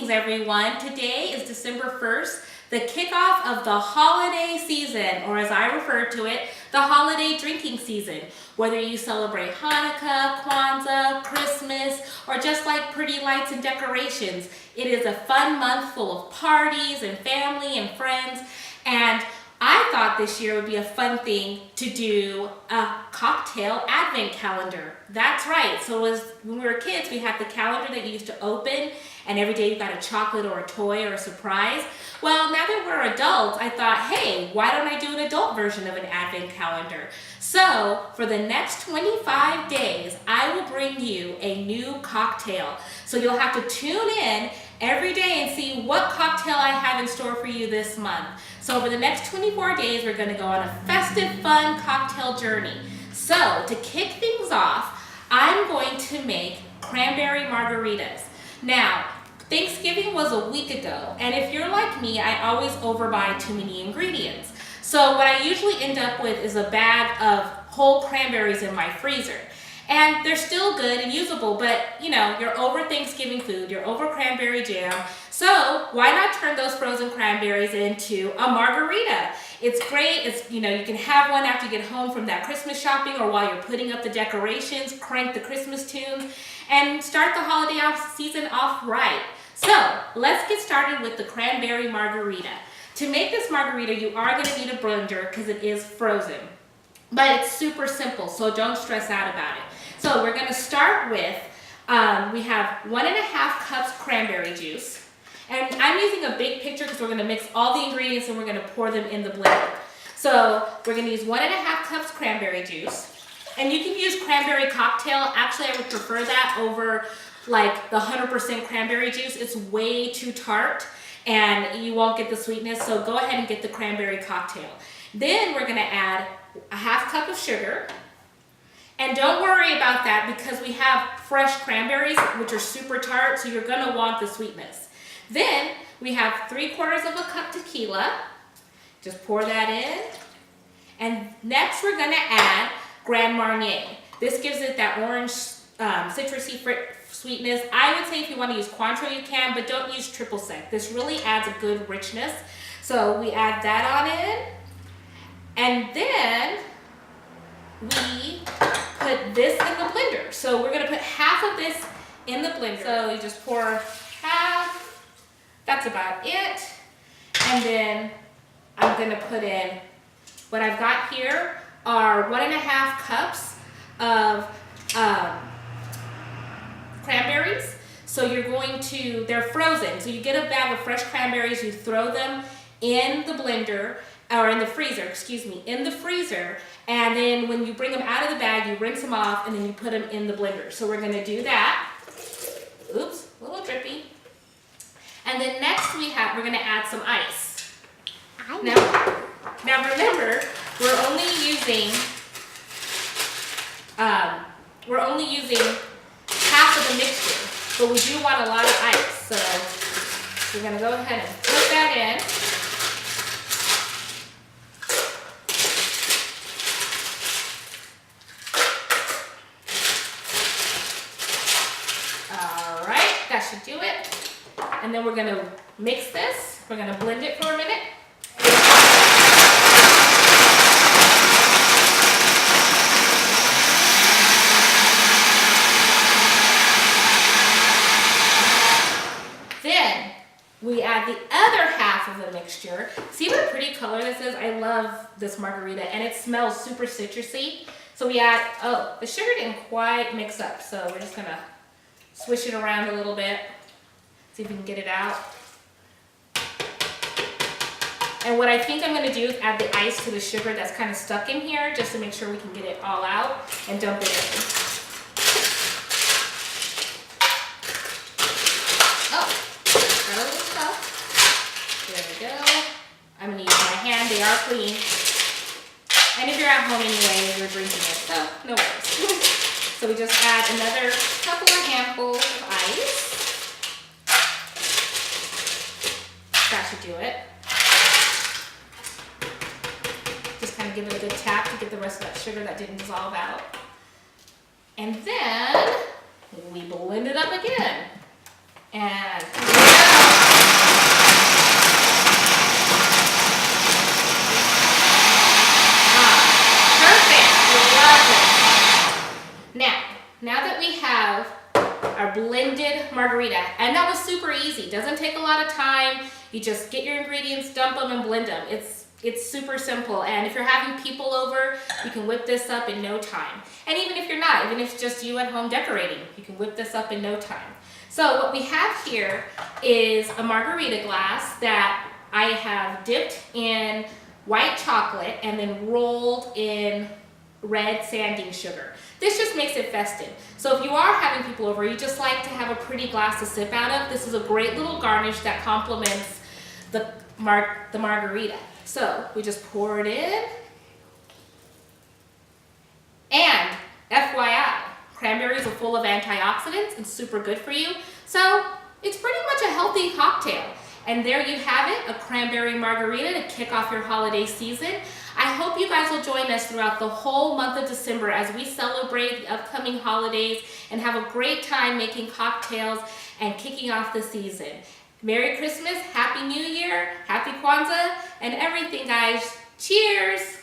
Greetings everyone. Today is December 1st, the kickoff of the holiday season, or as I refer to it, the holiday drinking season. Whether you celebrate Hanukkah, Kwanzaa, Christmas, or just like pretty lights and decorations, it is a fun month full of parties and family and friends. And I thought this year would be a fun thing to do a cocktail advent calendar. That's right. So when we were kids, we had the calendar that you used to open, and every day you got a chocolate or a toy or a surprise. Well, now that we're adults, I thought, hey, why don't I do an adult version of an advent calendar? So for the next 25 days, I will bring you a new cocktail. So you'll have to tune in every day and see what cocktail I have in store for you this month. So over the next 24 days, we're gonna go on a festive, fun cocktail journey. So to kick things off, I'm going to make cranberry margaritas. Now, Thanksgiving was a week ago, and if you're like me, I always overbuy too many ingredients. So what I usually end up with is a bag of whole cranberries in my freezer. And they're still good and usable, but you know, you're over Thanksgiving food, you're over cranberry jam, so why not turn those frozen cranberries into a margarita? It's great, you can have one after you get home from that Christmas shopping or while you're putting up the decorations, crank the Christmas tunes, and start the holiday season off right. So let's get started with the cranberry margarita. To make this margarita, you are going to need a blender because it is frozen. But it's super simple, so don't stress out about it. So we're going to start with, we have 1.5 cups cranberry juice. And I'm using a big pitcher because we're going to mix all the ingredients and we're going to pour them in the blender. So we're going to use 1.5 cups cranberry juice. And you can use cranberry cocktail. Actually, I would prefer that over like the 100% cranberry juice. It's way too tart and you won't get the sweetness. So go ahead and get the cranberry cocktail. Then we're going to add 1/2 cup of sugar. And don't worry about that because we have fresh cranberries, which are super tart, so you're going to want the sweetness. Then we have 3/4 of a cup tequila. Just pour that in. And next we're going to add Grand Marnier. This gives it that orange citrusy sweetness. I would say if you want to use Cointreau you can, but don't use triple sec. This really adds a good richness. So we add that on in. And then we put this in the blender. So we're going to put half of this in the blender. So you just pour half. That's about it. And then I'm going to put in, what I've got here are 1.5 cups of cranberries. So you're going to, they're frozen. So you get a bag of fresh cranberries, you throw them in the blender, or in the freezer, in the freezer, and then when you bring them out of the bag, you rinse them off, and then you put them in the blender. So we're gonna do that. Oops, a little drippy. And then next we're gonna add some ice. Now remember, we're only using half of the mixture, but we do want a lot of ice. So we're gonna go ahead and put that in. That should do it. And then we're going to mix this. We're going to blend it for a minute. Then we add the other half of the mixture. See what a pretty color this is? I love this margarita and it smells super citrusy. So we add, oh, the sugar didn't quite mix up. So we're just going to swish it around a little bit, see if we can get it out. And what I think I'm going to do is add the ice to the sugar that's kind of stuck in here, just to make sure we can get it all out and dump it in. Oh, got a little stuff. There we go. I'm going to use my hand, they are clean. And if you're at home anyway, you're drinking it, so no worries. So we just add another couple of handfuls of ice. That should do it. Just kind of give it a good tap to get the rest of that sugar that didn't dissolve out. And then we blend it up again. And Margarita. And that was super easy. Doesn't take a lot of time. You just get your ingredients, dump them, and blend them. It's super simple. And if you're having people over, you can whip this up in no time. And even if you're not, even if it's just you at home decorating, you can whip this up in no time. So what we have here is a margarita glass that I have dipped in white chocolate and then rolled in red sanding sugar. This just makes it festive. So if you are having people over, you just like to have a pretty glass to sip out of, this is a great little garnish that complements the margarita. So we just pour it in. And FYI, cranberries are full of antioxidants and super good for you. So it's pretty much a healthy cocktail. And there you have it, a cranberry margarita to kick off your holiday season. I hope you guys will join us throughout the whole month of December as we celebrate the upcoming holidays and have a great time making cocktails and kicking off the season. Merry Christmas, Happy New Year, Happy Kwanzaa, and everything, guys. Cheers!